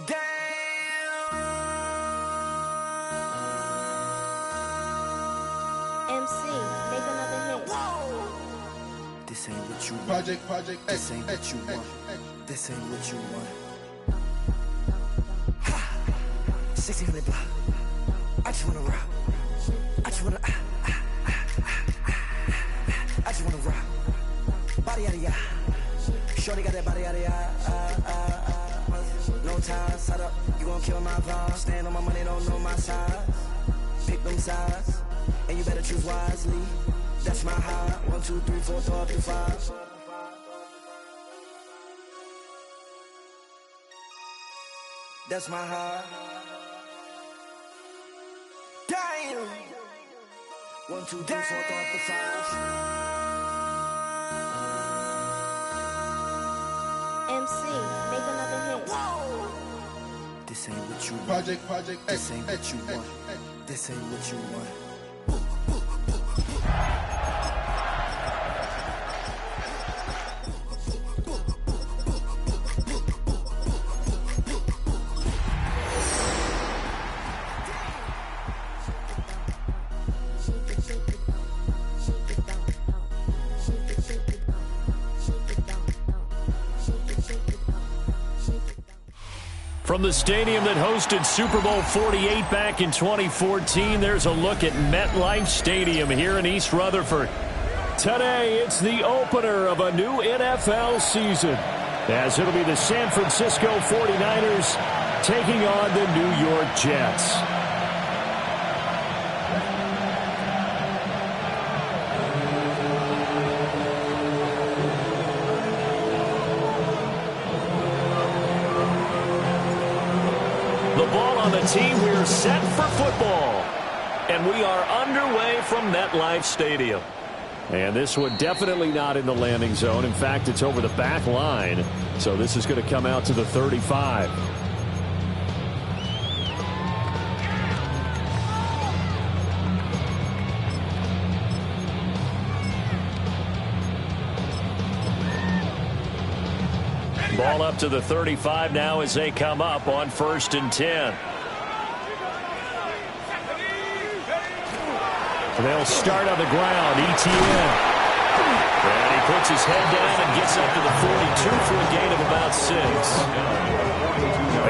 Damn. MC, make another hit. This ain't what you want. Project This ain't what you want. This ain't what you want. 1600 block. I just wanna rock. I just wanna I just wanna rock. Body out of ya. Shorty got that body out of ya. No time, set up. You gon' kill my vibe. Stand on my money, don't know my size. Pick them sides, and you better choose wisely. That's my high. 1, 2, 3, 4, 5, 5. That's my high. Damn. 1, 2, 3, 4, 5, 5. MC, make another hit. This ain't what you want. Project This ain't what you want. This ain't what you want. From the stadium that hosted Super Bowl 48 back in 2014, there's a look at MetLife Stadium here in East Rutherford. Today, it's the opener of a new NFL season, as it'll be the San Francisco 49ers taking on the New York Jets. On the team, we're set for football, and we are underway from MetLife Stadium. And this one definitely not in the landing zone. In fact, it's over the back line, so this is going to come out to the 35. Ball up to the 35 now as they come up on 1st and 10. They'll start on the ground. ETN. And he puts his head down and gets up to the 42 for a gain of about 6.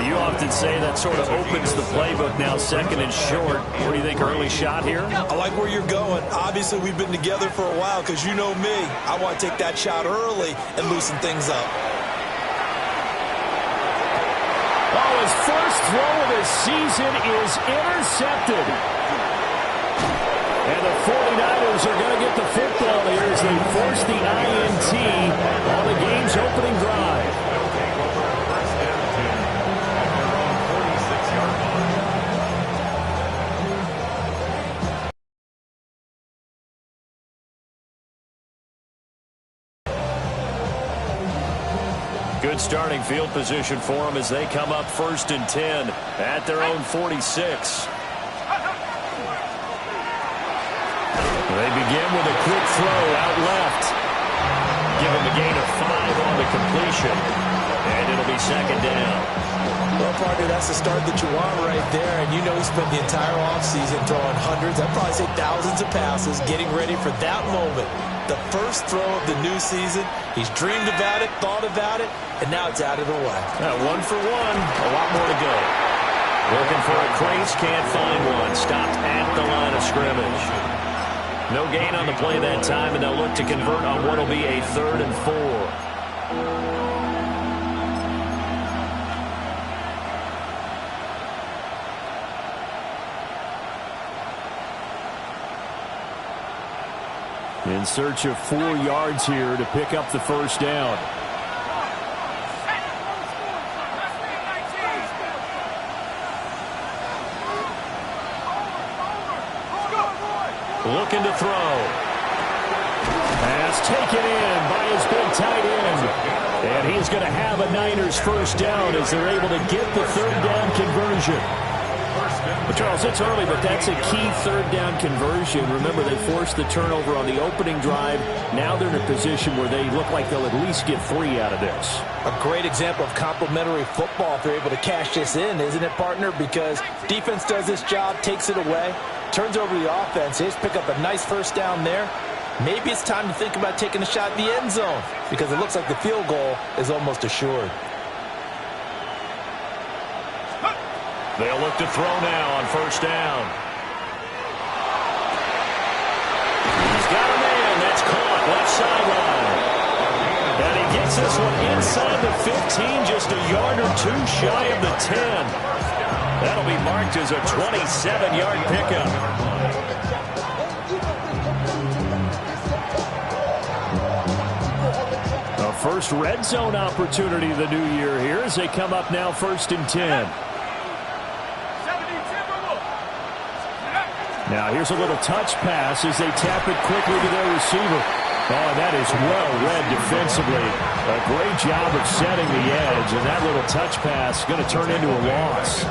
You often say that sort of opens the playbook now, 2nd and short. What do you think, early shot here? I like where you're going. Obviously, we've been together for a while because you know me. I want to take that shot early and loosen things up. Oh, his first throw of the season is intercepted. And the 49ers are going to get the football here as they force the INT on the game's opening drive. Good starting field position for them as they come up 1st and 10 at their own 46. They begin with a quick throw out left. Give him a gain of 5 on the completion. And it'll be 2nd down. Well, partner, that's the start that you want right there. And you know he spent the entire offseason throwing hundreds, I'd probably say thousands of passes, getting ready for that moment. The first throw of the new season. He's dreamed about it, thought about it, and now it's out of the way. 1 for 1. A lot more to go. Looking for a crease, can't find one. Stopped at the line of scrimmage. No gain on the play that time, and they'll look to convert on what will be a 3rd and 4. In search of 4 yards here to pick up the 1st down. Looking to throw. Pass taken in by his big tight end. And he's going to have a Niners 1st down as they're able to get the 3rd down conversion. Well, Charles, it's early, but that's a key third down conversion. Remember, they forced the turnover on the opening drive. Now they're in a position where they look like they'll at least get 3 out of this. A great example of complementary football if they're able to cash this in, isn't it, partner? Because defense does this job, takes it away, turns over the offense. They just pick up a nice first down there. Maybe it's time to think about taking a shot at the end zone because it looks like the field goal is almost assured. They'll look to throw now on first down. He's got a man. That's caught left sideline. And he gets this one inside the 15, just a yard or two shy of the 10. That'll be marked as a 27-yard pickup. The first red zone opportunity of the new year here as they come up now 1st and 10. Now here's a little touch pass as they tap it quickly to their receiver. Oh, that is well read defensively. A great job of setting the edge, and that little touch pass is going to turn into a loss.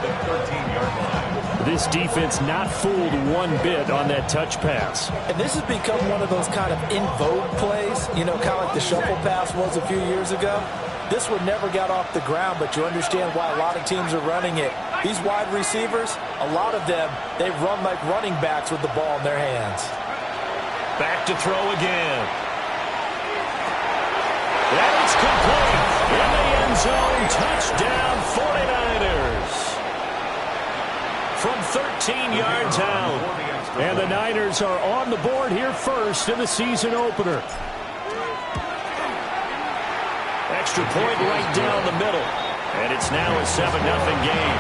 This defense not fooled one bit on that touch pass. And this has become one of those kind of in vogue plays, you know, kind of like the shuffle pass was a few years ago. This one never got off the ground, but you understand why a lot of teams are running it. These wide receivers, a lot of them, they run like running backs with the ball in their hands. Back to throw again. And it's complete. In the end zone, touchdown 49ers. From 13 yards out. And the Niners are on the board here first in the season opener. Extra point right down the middle. And it's now a 7-0 game.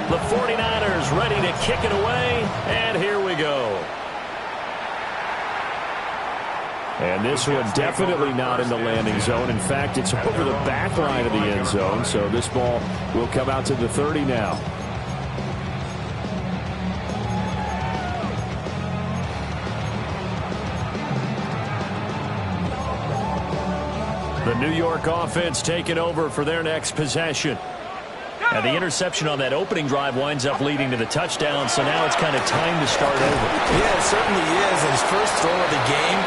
The 49ers ready to kick it away, and here we go. And this one definitely not in the landing zone. In fact, it's over the back line of the end zone, so this ball will come out to the 30 now. The New York offense taking over for their next possession. And the interception on that opening drive winds up leading to the touchdown, so now it's kind of time to start over. Yeah, it certainly is. And his first throw of the game,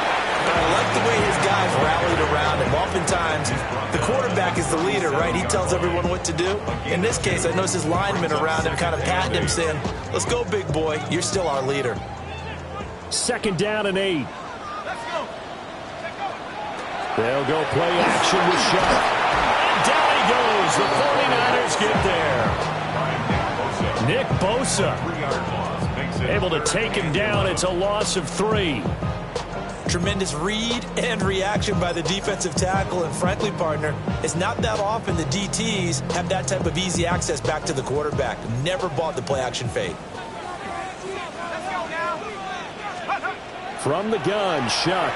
but I like the way his guys rallied around him. Oftentimes, the quarterback is the leader, right? He tells everyone what to do. In this case, I noticed his linemen around him kind of patting him, saying, let's go, big boy. You're still our leader. 2nd down and 8. They'll go play action with Sharp. Down he goes. The 49ers get there. Nick Bosa able to take him down. It's a loss of 3. Tremendous read and reaction by the defensive tackle. And frankly, partner, it's not that often the DTs have that type of easy access back to the quarterback. Never bought the play action fade. From the gun, Shuck.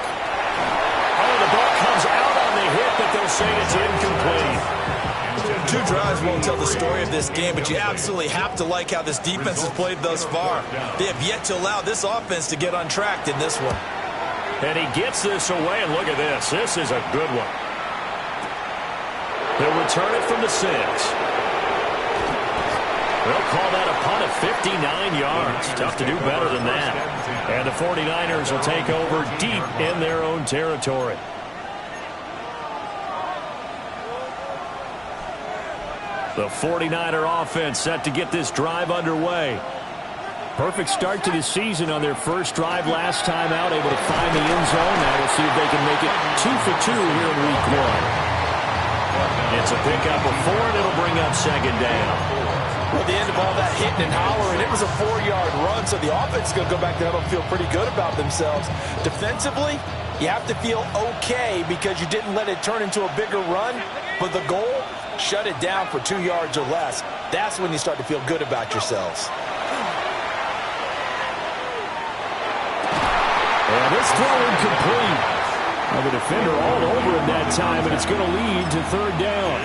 Oh, the ball comes out on the hit, but they'll say it's incomplete. 2 drives won't tell the story of this game, but you absolutely have to like how this defense has played thus far. They have yet to allow this offense to get untracked in this one. And he gets this away, and look at this. This is a good one. They'll return it from the 6. They'll call that a punt of 59 yards. Tough to do better than that. And the 49ers will take over deep in their own territory. The 49er offense set to get this drive underway. Perfect start to the season on their first drive last time out, able to find the end zone. Now we'll see if they can make it 2 for 2 here in week 1. It's a pickup of 4, and it'll bring up 2nd down. Well, the end of all that hitting and hollering, it was a 4-yard run, so the offense is going to go back there and feel pretty good about themselves. Defensively, you have to feel okay because you didn't let it turn into a bigger run, but the goal, shut it down for 2 yards or less. That's when you start to feel good about yourselves. And this throw incomplete. The defender all over him that time, and it's going to lead to 3rd down.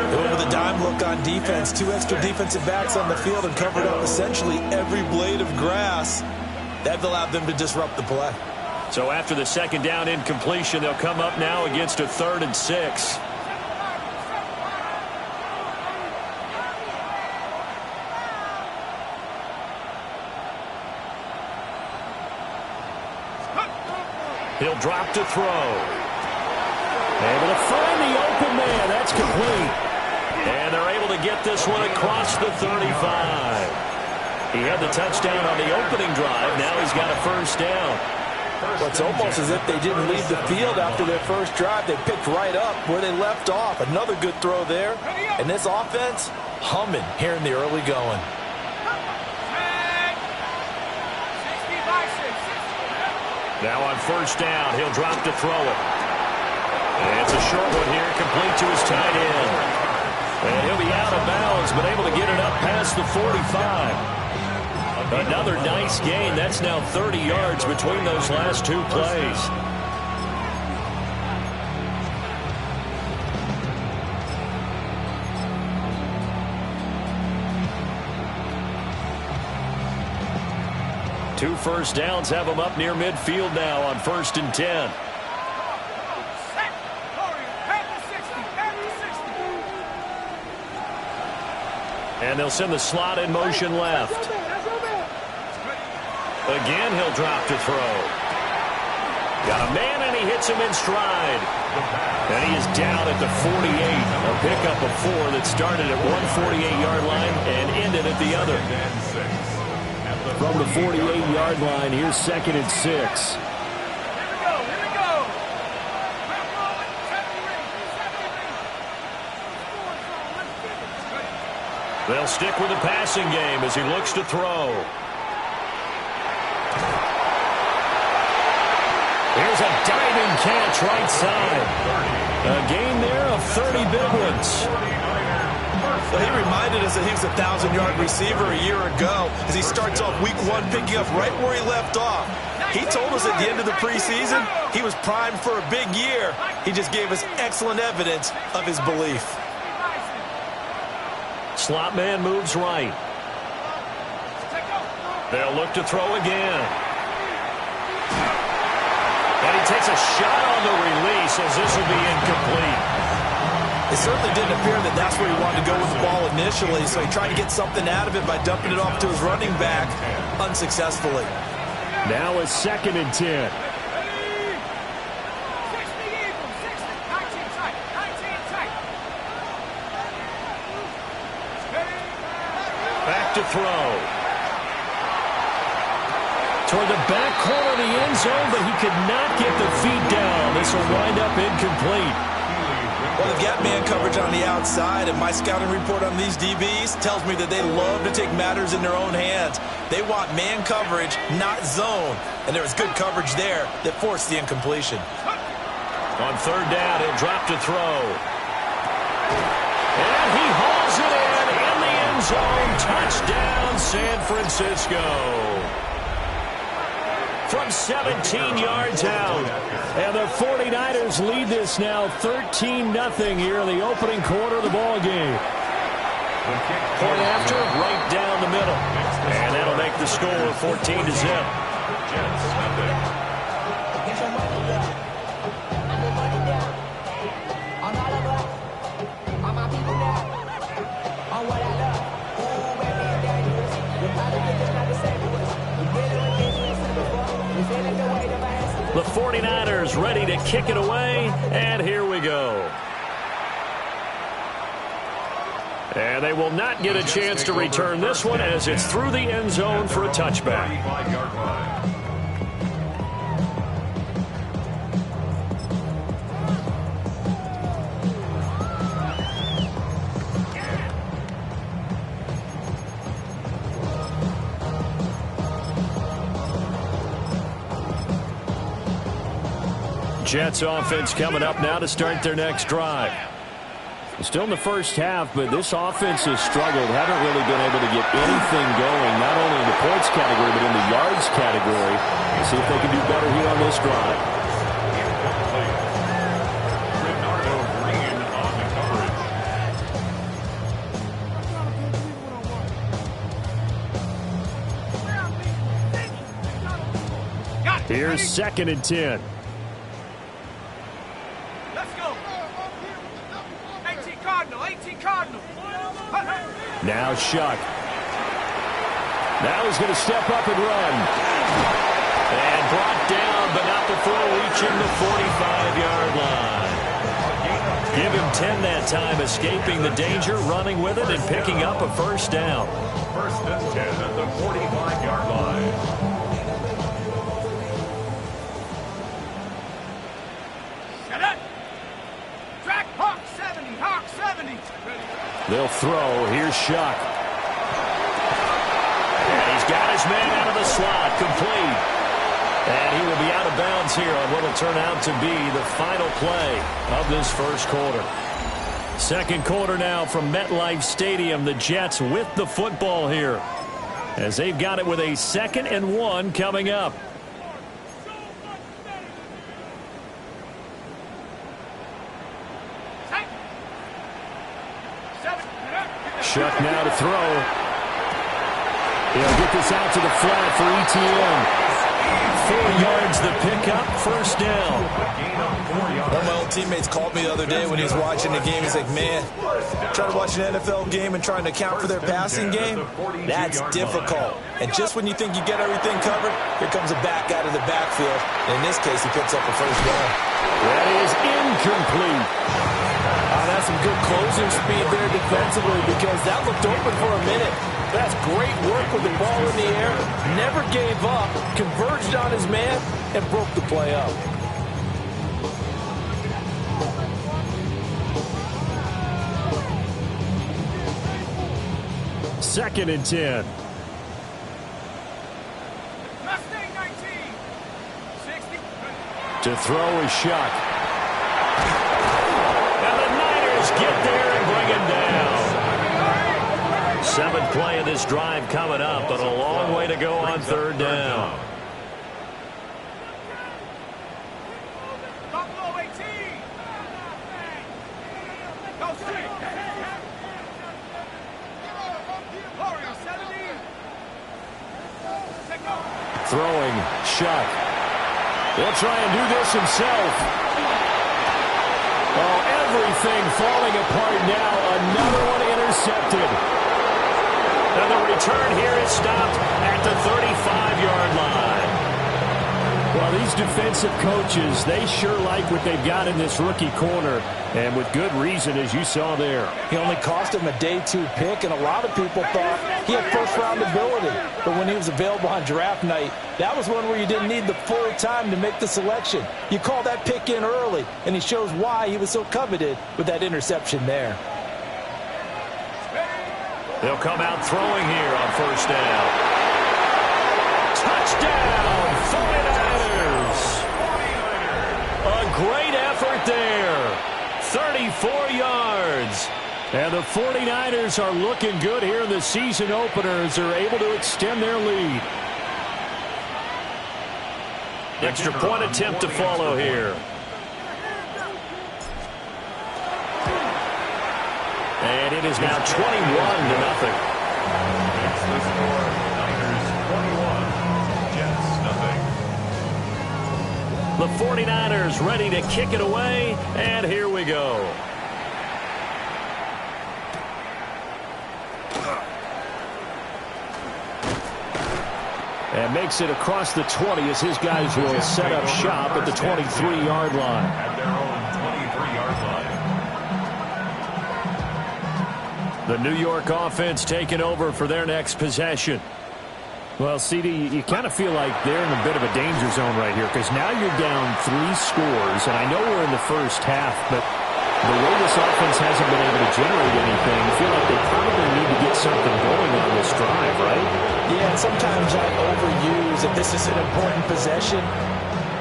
Over the dime look on defense. 2 extra defensive backs on the field and covered up essentially every blade of grass. That allowed them to disrupt the play. So after the second down incompletion, they'll come up now against a 3rd and 6. He'll drop to throw. Able to find the open man. That's complete. And they're able to get this one across the 35. He had the touchdown on the opening drive. Now he's got a first down. Well, it's almost as if they didn't leave the field after their first drive. They picked right up where they left off. Another good throw there. And this offense, humming here in the early going. Now on first down, he'll drop to throw it. And it's a short one here, complete to his tight end. And he'll be out of bounds, but able to get it up past the 45. Another nice gain. That's now 30 yards between those last 2 plays. Two first downs have them up near midfield now on 1st and 10. And they'll send the slot in motion left. Again, he'll drop to throw. Got a man, and he hits him in stride. And he is down at the 48. A pickup of 4 that started at one 48-yard line and ended at the other. From the 48-yard line, here's 2nd and 6. They'll stick with the passing game as he looks to throw. Here's a diving catch right side. A gain there of 30 big ones. Well, he reminded us that he was a 1,000-yard receiver a year ago as he starts off week 1 picking up right where he left off. He told us at the end of the preseason he was primed for a big year. He just gave us excellent evidence of his belief. Slot man moves right. They'll look to throw again. And he takes a shot on the release as this will be incomplete. It certainly didn't appear that that's where he wanted to go with the ball initially, so he tried to get something out of it by dumping it off to his running back unsuccessfully. Now it's 2nd and 10. Back to throw. Toward the back corner of the end zone, but he could not get the feet down. This will wind up incomplete. Well, they've got man coverage on the outside, and my scouting report on these DBs tells me that they love to take matters in their own hands. They want man coverage, not zone. And there was good coverage there that forced the incompletion. On 3rd down, he'll drop to throw. And he hauls it in the end zone. Touchdown, San Francisco. From 17 yards out. And the 49ers lead this now 13-0 here in the opening quarter of the ball game. Point after, right down the middle. And that'll make the score 14-0. The 49ers ready to kick it away, and here we go. And they will not get a chance to return this one as it's through the end zone for a touchback. Jets offense coming up now to start their next drive. Still in the first half, but this offense has struggled. Haven't really been able to get anything going, not only in the points category, but in the yards category. We'll see if they can do better here on this drive. Here's 2nd and 10. Let's go. 18 Cardinal, 18 Cardinal. Now Shuck. Now he's going to step up and run. And brought down, but not before reaching the 45-yard line. Give him 10 that time, escaping the danger, running with it, and picking up a first down. 1st and 10 at the 45-yard line. Shut up. Track Hawk 70, Hawk 70. They'll throw. Here's Shuck. And he's got his man out of the slot, complete. And he will be out of bounds here on what will turn out to be the final play of this first quarter. 2nd quarter now from MetLife Stadium. The Jets with the football here as they've got it with a 2nd and 1 coming up. Shuck now to throw. He'll get this out to the flat for ETN. 4 yards the pickup, first down. One of my old teammates called me the other day when he was watching the game. He's like, man, trying to watch an NFL game and trying to account for their passing game, that's difficult. And just when you think you get everything covered, here comes a back out of the backfield. And in this case, he picks up a first down. That is incomplete. That's some good closing speed there defensively because that looked open for a minute. That's great work with the ball in the air. Never gave up, converged on his man, and broke the play up. Second and 10. Mustang 19. 60. To throw is Shuck. And the Niners get there and bring him down. 7th play of this drive coming up, but a long way to go on 3rd down. Buffalo 18. Go straight. Warrior 70. Throwing, Shuck. He'll try and do this himself. Oh, everything falling apart now. Another one intercepted. And the return here is stopped at the 35-yard line. Well, these defensive coaches, they sure like what they've got in this rookie corner. And with good reason, as you saw there. He only cost him a day 2 pick, and a lot of people thought he had first-round ability. But when he was available on draft night, that was one where you didn't need the full time to make the selection. You call that pick in early, and he shows why he was so coveted with that interception there. They'll come out throwing here on first down. Touchdown, 49ers. A great effort there. 34 yards. And the 49ers are looking good here in the season openers. They're able to extend their lead. Extra point attempt to follow here. And it is now 21-0. It's the score. Niners 21, Jets nothing. The 49ers ready to kick it away, and here we go. And makes it across the 20 as his guys will set up shop at the 23-yard line. At their own 23-yard line. The New York offense taking over for their next possession. Well, CD, you kind of feel like they're in a bit of a danger zone right here because now you're down 3 scores, and I know we're in the first half, but the way this offense hasn't been able to generate anything, I feel like they probably need to get something going on this drive, right? Yeah, and sometimes I overuse if this is an important possession.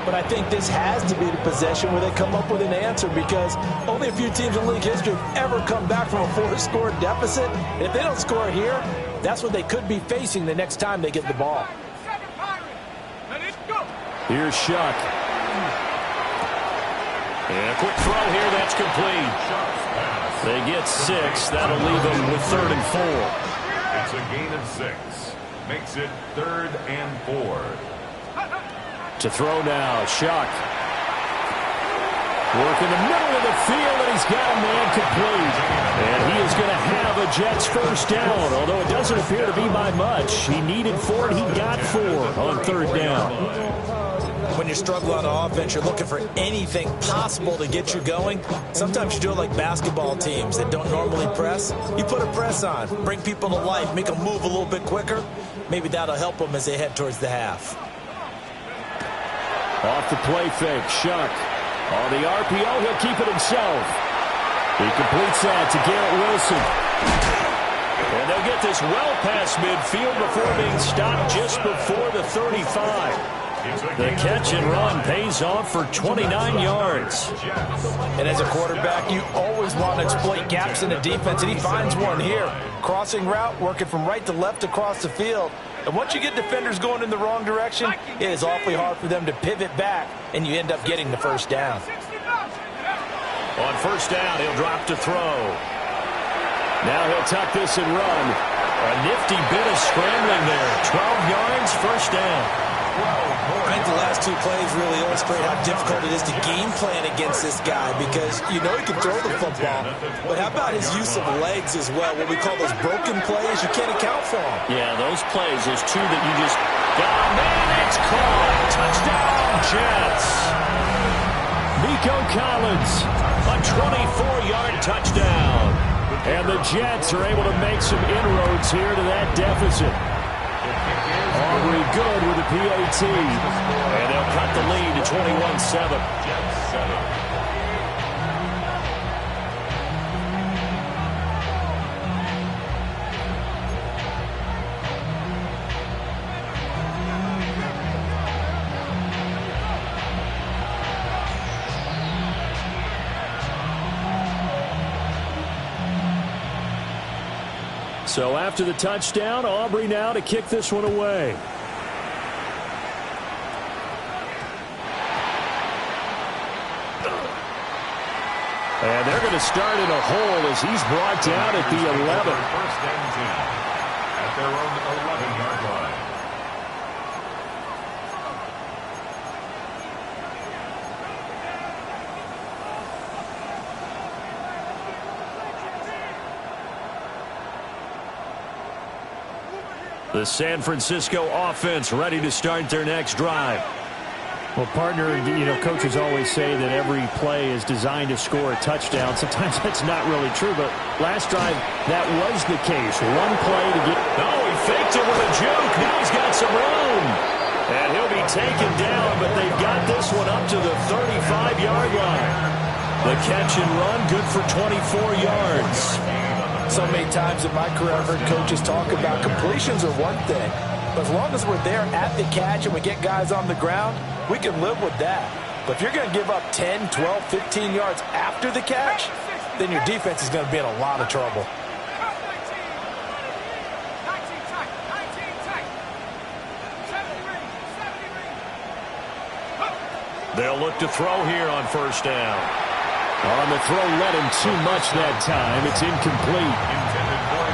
But I think this has to be the possession where they come up with an answer because only a few teams in league history have ever come back from a 4-score deficit. And if they don't score here, that's what they could be facing the next time they get the ball. Here's Shuck. And a quick throw here, that's complete. They get 6. That'll leave them with 3rd and 4. It's a gain of 6. Makes it 3rd and 4. To throw now, Shuck. Work in the middle of the field, and he's got a man complete. And he is going to have a Jets first down, although it doesn't appear to be by much. He needed 4, and he got 4 on third down. When you struggle on offense, you're looking for anything possible to get you going. Sometimes you do it like basketball teams that don't normally press. You put a press on, bring people to life, make them move a little bit quicker. Maybe that'll help them as they head towards the half. Off the play fake, Shuck. On the RPO, he'll keep it himself. He completes that to Garrett Wilson. And they'll get this well past midfield before being stopped just before the 35. The catch and run pays off for 29 yards. And as a quarterback, you always want to exploit gaps in the defense, and he finds one here. Crossing route, working from right to left across the field. And once you get defenders going in the wrong direction, it is awfully hard for them to pivot back, and you end up getting the first down. On first down, he'll drop to throw. Now he'll tuck this and run. A nifty bit of scrambling there. 12 yards, first down. I think the last 2 plays really illustrate how difficult it is to game plan against this guy because you know he can throw the football, but how about his use of legs as well, what we call those broken plays? You can't account for them. Yeah, those plays, there's 2 that you just got. Man, it's caught. Touchdown, Jets. Nico Collins, a 24-yard touchdown. And the Jets are able to make some inroads here to that deficit. Aubrey good with the PAT. And they'll cut the lead to 21-7. So after the touchdown, Aubrey now to kick this one away. And they're going to start in a hole as he's brought down at the 11. First and 10 at their own 11-yard line. The San Francisco offense ready to start their next drive. Well, partner, you know, coaches always say that every play is designed to score a touchdown. Sometimes that's not really true, but last drive, that was the case. One play to get... Oh, he faked it with a juke. Now he's got some room. And he'll be taken down, but they've got this one up to the 35-yard line. The catch and run, good for 24 yards. So many times in my career, I've heard coaches talk about completions are one thing. But as long as we're there at the catch and we get guys on the ground, we can live with that. But if you're going to give up 10, 12, 15 yards after the catch, then your defense is going to be in a lot of trouble. They'll look to throw here on first down. On the throw, led him too much that time. It's incomplete.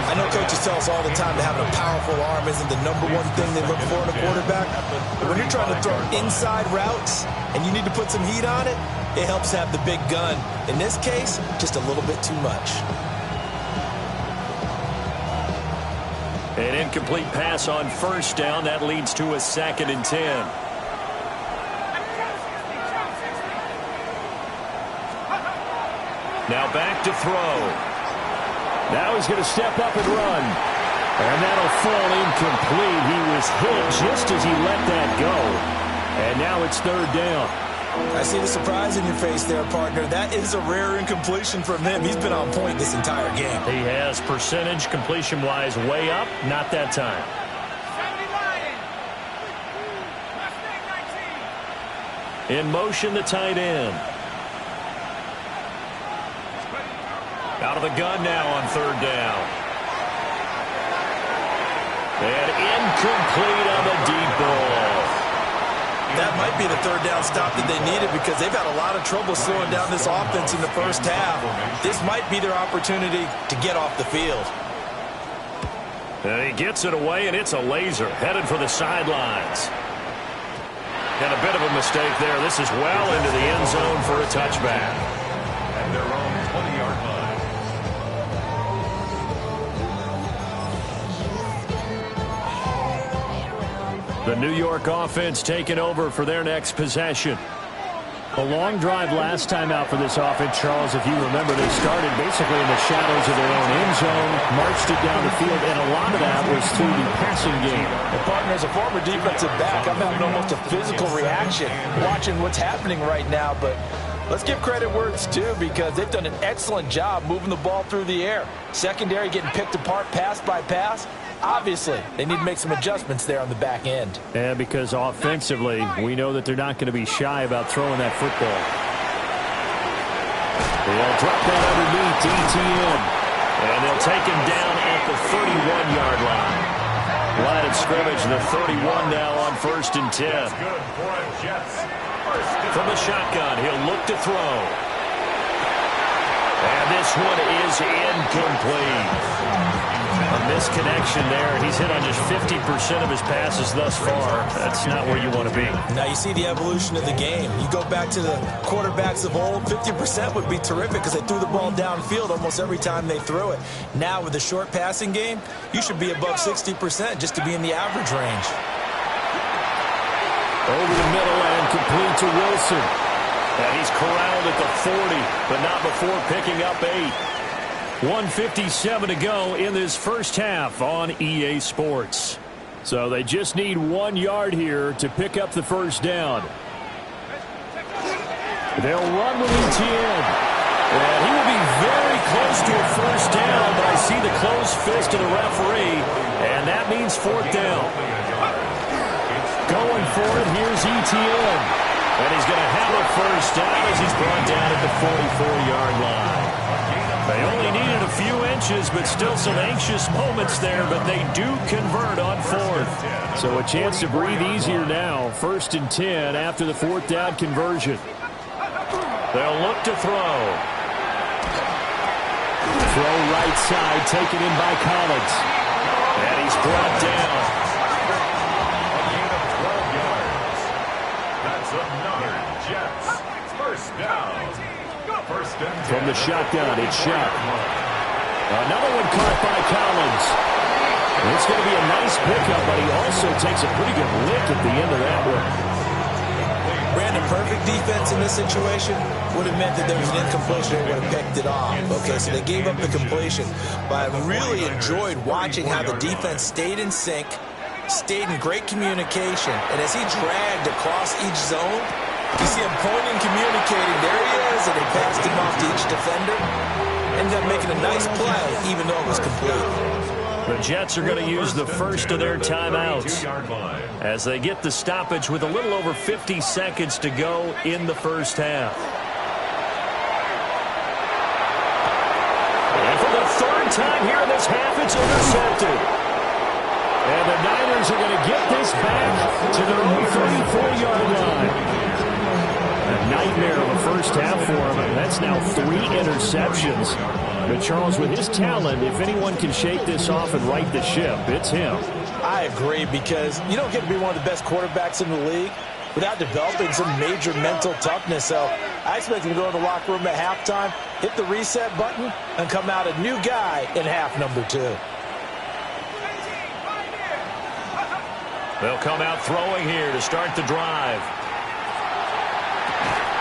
I know coaches tell us all the time that having a powerful arm isn't the #1 thing they look for in a quarterback. But when you're trying to throw inside routes and you need to put some heat on it, it helps to have the big gun. In this case, just a little bit too much. An incomplete pass on first down. That leads to a 2nd and 10. Now back to throw. Now he's going to step up and run. And that'll fall incomplete. He was hit just as he let that go. And now it's 3rd down. I see the surprise in your face there, partner. That is a rare incompletion from him. He's been on point this entire game. He has percentage completion-wise way up. Not that time. In motion, the tight end. Out of the gun now on 3rd down. And incomplete on the deep ball. That might be the 3rd down stop that they needed because they've had a lot of trouble slowing down this offense in the first half. This might be their opportunity to get off the field. And he gets it away, and it's a laser headed for the sidelines. And a bit of a mistake there. This is well into the end zone for a touchback. At their own 20-yard line. The New York offense taking over for their next possession. A long drive last time out for this offense, Charles. If you remember, they started basically in the shadows of their own end zone, marched it down the field, and a lot of that was through the passing game. Well, partner, as a former defensive back, I'm having almost a physical reaction watching what's happening right now. But let's give credit where it's due, because they've done an excellent job moving the ball through the air. Secondary getting picked apart pass by pass. Obviously, they need to make some adjustments there on the back end. And because offensively, we know that they're not going to be shy about throwing that football. They'll drop that underneath to ETN. And they'll take him down at the 31-yard line. Line of scrimmage, the 31 now on 1st and 10. From the shotgun, he'll look to throw. And this one is incomplete. A misconnection there. He's hit on just 50% of his passes thus far. That's not where you want to be. Now you see the evolution of the game. You go back to the quarterbacks of old, 50% would be terrific because they threw the ball downfield almost every time they threw it. Now with the short passing game, you should be above 60% just to be in the average range. Over the middle and complete to Wilson. And he's corralled at the 40, but not before picking up 8. 1:57 to go in this first half on EA Sports. So they just need 1 yard here to pick up the first down. They'll run with ETN. And he will be very close to a first down, but I see the closed fist of the referee, and that means 4th down. Going for it, here's ETN. And he's going to have a first down as he's brought down at the 44-yard line. They only needed a few inches, but still some anxious moments there, but they do convert on 4th. So a chance to breathe easier now. 1st and 10 after the 4th down conversion. They'll look to throw. Throw right side, taken in by Collins. And he's brought down. A gain of 12 yards. That's another Jets. First down. First and 10. From the shotgun, it's Shep. Another one caught by Collins. It's going to be a nice pickup, but he also takes a pretty good lick at the end of that one. Brandon, perfect defense in this situation would have meant that there was an incompletion. They would have picked it off. Okay, so they gave up the completion. But I really enjoyed watching how the defense stayed in sync, stayed in great communication, and as he dragged across each zone, you see him pointing, communicating. There he is, and they passed him off to each defender. Ended up making a nice play, even though it was complete. The Jets are going to use the first of their timeouts as they get the stoppage with a little over 50 seconds to go in the first half. And for the 3rd time here in this half, it's intercepted. And the Niners are going to get this back to their own 34-yard line. A nightmare of a first half for him, and that's now 3 interceptions. But Charles, with his talent, if anyone can shake this off and right the ship, it's him. I agree, because you don't get to be one of the best quarterbacks in the league without developing some major mental toughness. So I expect him to go in the locker room at halftime, hit the reset button, and come out a new guy in half number 2. They'll come out throwing here to start the drive.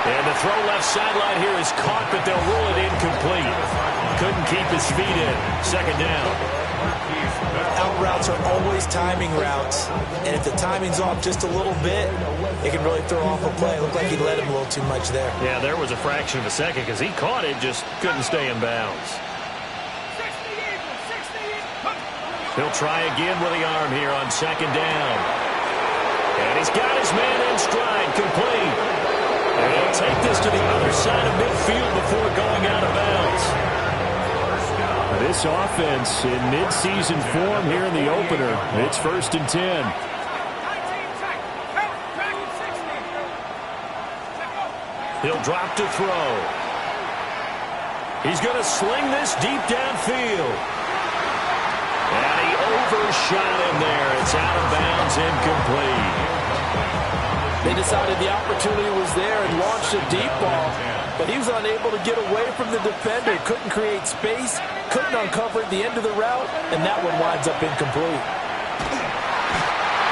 And the throw left sideline here is caught, but they'll rule it incomplete. Couldn't keep his feet in. 2nd down. Out routes are always timing routes, and if the timing's off just a little bit, it can really throw off a play. It looked like he led him a little too much there. Yeah, there was a fraction of a second because he caught it, just couldn't stay in bounds. He'll try again with the arm here on 2nd down. And he's got his man in stride, complete. And he'll take this to the other side of midfield before going out of bounds. This offense in midseason form here in the opener. It's 1st and 10. He'll drop to throw. He's going to sling this deep downfield. And he overshot him there. It's out of bounds, incomplete. They decided the opportunity was there and launched a deep ball, but he was unable to get away from the defender, couldn't create space, couldn't uncover at the end of the route, and that one winds up incomplete.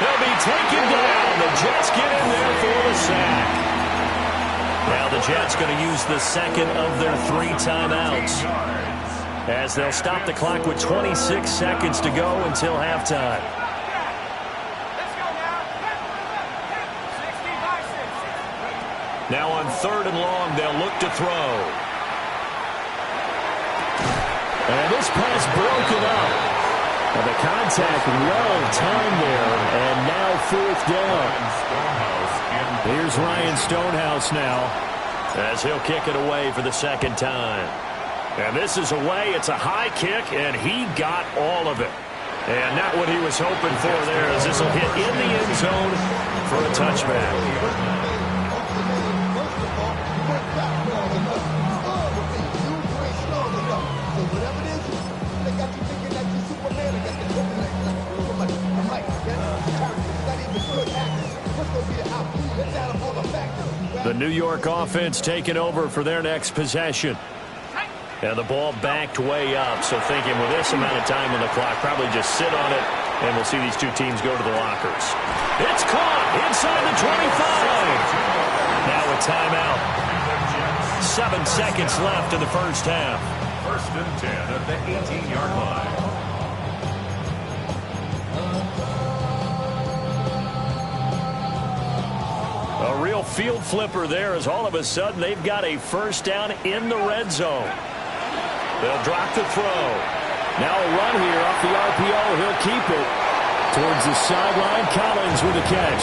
They'll be taken down. The Jets get in there for the sack. Now the Jets going to use the second of their 3 timeouts, as they'll stop the clock with 26 seconds to go until halftime. Now on 3rd and long, they'll look to throw. And this pass broken up. And the contact well timed there, and now 4th down. Here's Ryan Stonehouse now, as he'll kick it away for the second time. And this is away. It's a high kick, and he got all of it. And not what he was hoping for there, as this will hit in the end zone for a touchback. The New York offense taking over for their next possession. And the ball backed way up, so thinking with this amount of time on the clock, probably just sit on it, and we'll see these two teams go to the lockers. It's caught inside the 25. Now a timeout. 7 seconds left in the first half. 1st and 10 at the 18-yard line. A real field flipper there, as all of a sudden they've got a first down in the red zone. They'll drop the throw. Now a run here off the RPO. He'll keep it towards the sideline. Collins with a catch.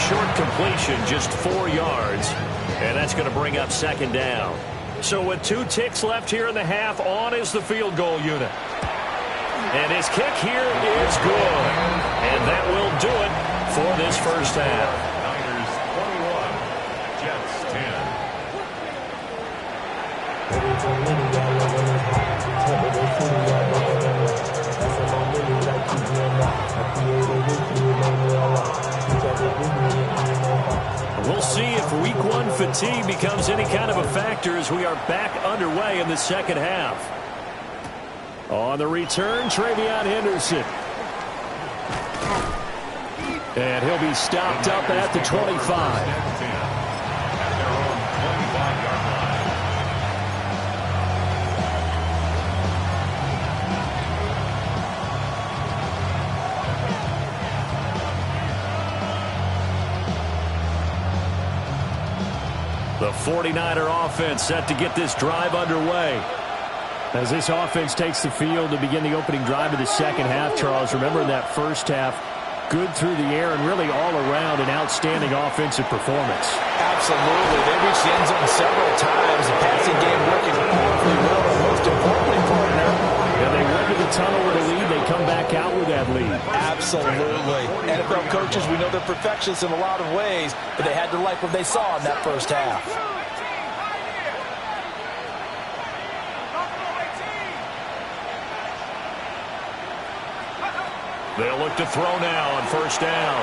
Short completion, just 4 yards, and that's going to bring up 2nd down. So with 2 ticks left here in the half, on is the field goal unit. And his kick here is good. And that will do it for this first half. We'll see if week 1 fatigue becomes any kind of a factor as we are back underway in the second half. On the return, Travion Henderson. And he'll be stopped up at the 25. The 49er offense set to get this drive underway. As this offense takes the field to begin the opening drive of the second half, Charles, remember in that first half, good through the air and really all around an outstanding offensive performance. Absolutely. They reached the end zone several times. The passing game working powerfully well, and most importantly, partner. And they went to the tunnel with a lead. They come back out with that lead. Absolutely. NFL coaches, we know they're perfectionists in a lot of ways, but they had to like what they saw in that first half. They'll look to throw now on first down.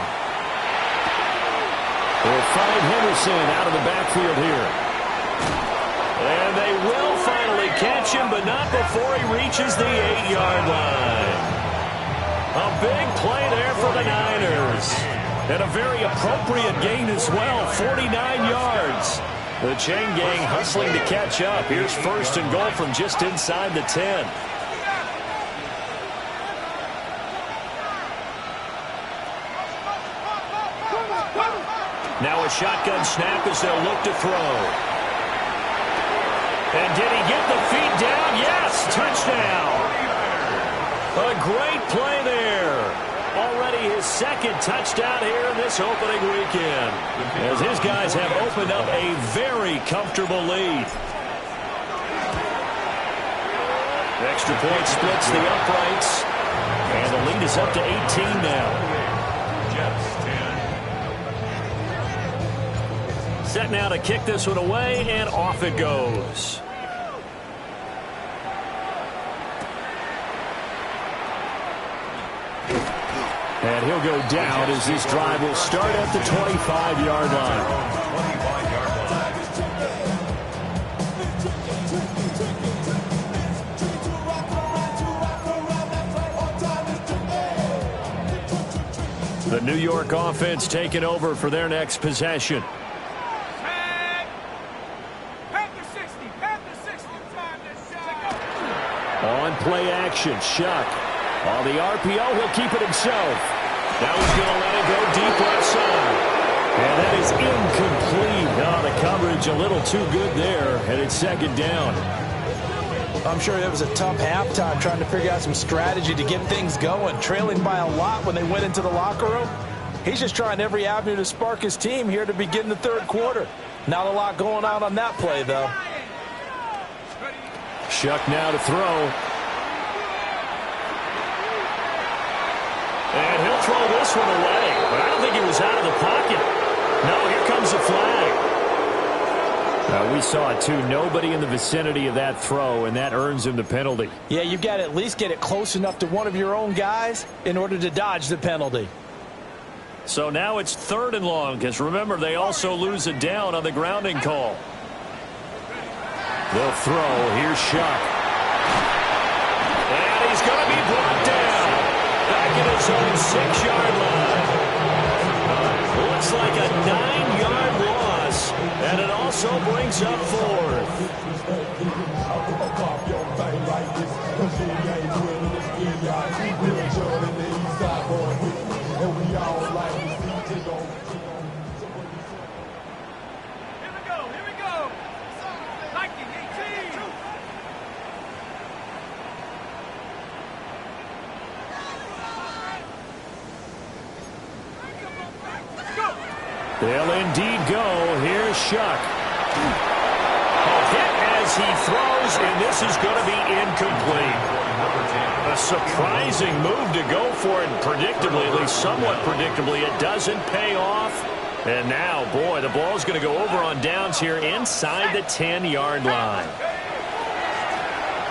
They'll find Henderson out of the backfield here. And they will finally catch him, but not before he reaches the 8-yard line. A big play there for the Niners. And a very appropriate gain as well, 49 yards. The chain gang hustling to catch up. Here's 1st and goal from just inside the 10. Now a shotgun snap as they'll look to throw. And did he get the feet down? Yes, touchdown. A great play there. Already his 2nd touchdown here in this opening weekend, as his guys have opened up a very comfortable lead. Extra point splits the uprights, and the lead is up to 18 now. Set now to kick this one away, and off it goes. And he'll go down as this drive will start at the 25-yard line. 25-yard line. The New York offense taking over for their next possession. On play action, Shuck. On the RPO, he'll keep it himself. Now he's going to let it go deep left side. And that is incomplete. Oh, the coverage a little too good there, and it's second down. I'm sure it was a tough halftime trying to figure out some strategy to get things going. Trailing by a lot when they went into the locker room. He's just trying every avenue to spark his team here to begin the third quarter. Not a lot going on that play, though. Shuck now to throw. And he'll throw this one away. But I don't think he was out of the pocket. No, here comes the flag. We saw it, too. Nobody in the vicinity of that throw, and that earns him the penalty. Yeah, you've got to at least get it close enough to one of your own guys in order to dodge the penalty. So now it's 3rd and long, because remember, they also lose it down on the grounding call. They'll throw. Here's Shuck. And he's going to be brought down. Back at his own 6-yard line. Looks like a 9-yard loss. And it also brings up 4th. Here we go. Viking 18. They'll indeed go. Here's Shuck. A hit as he throws, and this is going to be incomplete. A surprising move to go for it predictably, at least somewhat predictably. It doesn't pay off. And now, boy, the ball's going to go over on downs here inside the 10-yard line.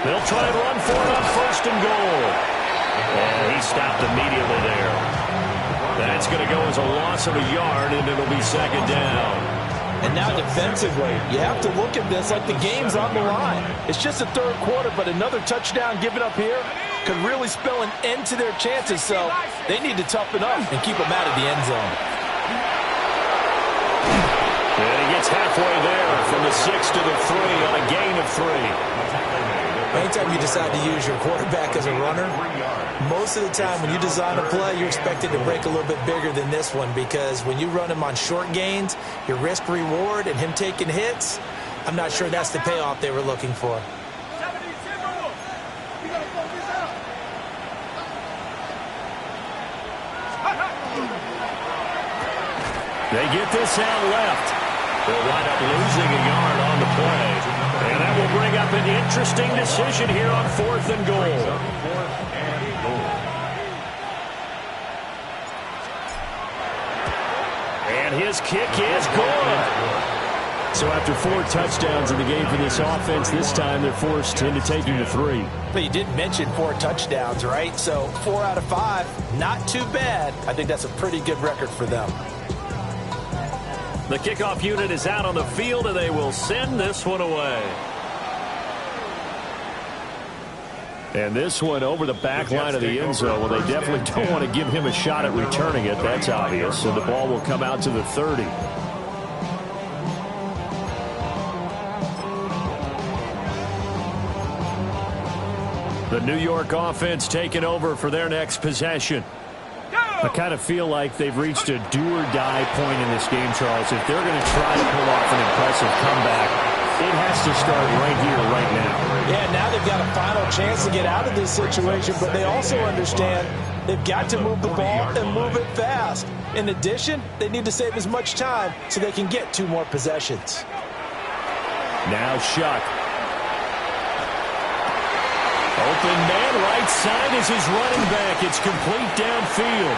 They'll try and run for it on 1st and goal. And he stopped immediately there. That's going to go as a loss of a yard, and it'll be 2nd down. And now defensively, you have to look at this like the game's on the line. It's just the 3rd quarter, but another touchdown given up here could really spell an end to their chances, so they need to toughen up and keep them out of the end zone. And he gets halfway there from the 6 to the 3 on a gain of 3. Anytime you decide to use your quarterback as a runner, most of the time when you design a play, you're expected to break a little bit bigger than this one, because when you run him on short gains, your risk-reward and him taking hits, I'm not sure that's the payoff they were looking for. They get this out left. They'll wind up losing a yard on the play. And that will bring up an interesting decision here on 4th and goal. And his kick is good. So after 4 touchdowns in the game for this offense, this time they're forced into taking the 3. But you did mention 4 touchdowns, right? So 4 out of 5, not too bad. I think that's a pretty good record for them. The kickoff unit is out on the field, and they will send this one away. And this one over the back line of the end zone. Well, they definitely don't want to give him a shot at returning it. That's obvious. So the ball will come out to the 30. The New York offense taking over for their next possession. I kind of feel like they've reached a do-or-die point in this game, Charles. If they're going to try to pull off an impressive comeback, it has to start right here, right now. Yeah, now they've got a final chance to get out of this situation, but they also understand they've got to move the ball and move it fast. In addition, they need to save as much time so they can get 2 more possessions. Now Shuck. Open man right side is his running back. It's complete downfield.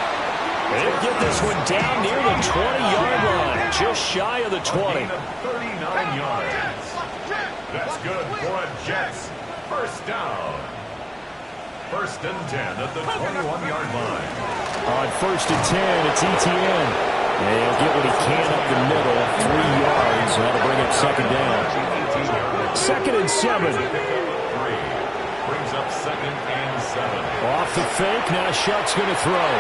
They'll get this one down near the 20-yard line, just shy of the 20. 39 yards. That's good for a Jets. 1st down. 1st and 10 at the 21-yard line. On 1st and 10, it's Etienne. And he'll get what he can up the middle, 3 yards. That'll bring up 2nd down. 2nd and 7. Brings up 2nd and 7. Off the fake, now Shuck's going to throw.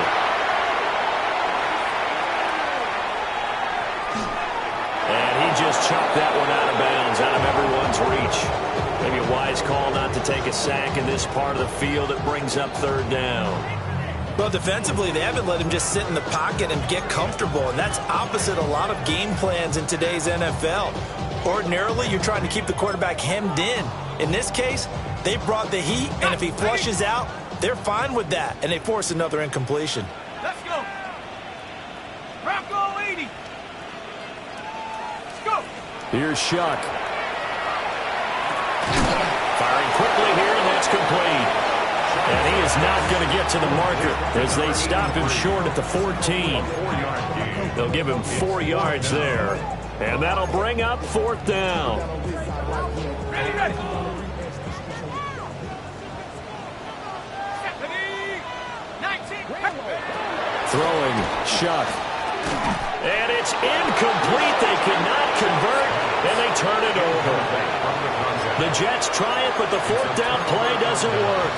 And he just chopped that one out of bounds, out of everyone's reach. Maybe a wise call not to take a sack in this part of the field. It brings up 3rd down. Well, defensively, they haven't let him just sit in the pocket and get comfortable, and that's opposite a lot of game plans in today's NFL. Ordinarily, you're trying to keep the quarterback hemmed in. In this case, they brought the heat, and if he flushes out, they're fine with that, and they force another incompletion. Let's go. Bronco 80. Let's go. Here's Shuck. Firing quickly here, and that's complete. And he is not going to get to the marker as they stop him short at the 14. They'll give him 4 yards there. And that'll bring up 4th down. Ready, ready. Throwing, Shuck. And it's incomplete. They cannot convert, and they turn it over. The Jets try it, but the 4th down play doesn't work.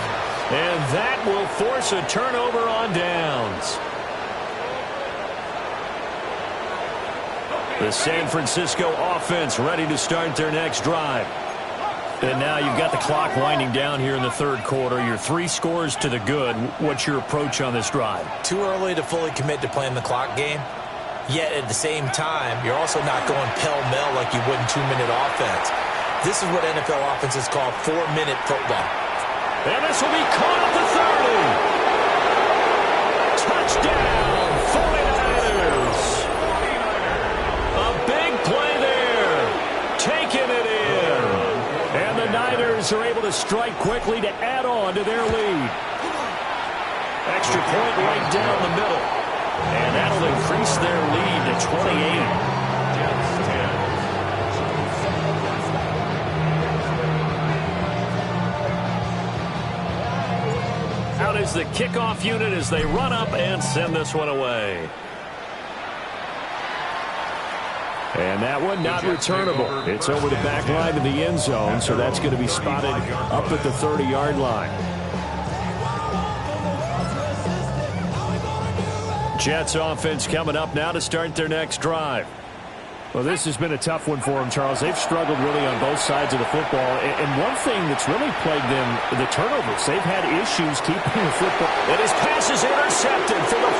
And that will force a turnover on downs. The San Francisco offense ready to start their next drive. And now you've got the clock winding down here in the 3rd quarter. Your 3 scores to the good. What's your approach on this drive? Too early to fully commit to playing the clock game. Yet at the same time, you're also not going pell-mell like you would in 2-minute offense. This is what NFL offenses call 4-minute football. And this will be caught at the 30. Touchdown, 49ers. A big play there. Taking it in. And the Niners are able to strike quickly to add on to their lead. Extra point right down the middle. And that'll increase their lead to 28. Out is the kickoff unit as they run up and send this one away. And that one not returnable. It's over the back line of the end zone, so that's going to be spotted up at the 30-yard line. Jets offense coming up now to start their next drive. Well, this has been a tough one for them, Charles. They've struggled really on both sides of the football. And one thing that's really plagued them, the turnovers. They've had issues keeping the football. And his pass is intercepted for the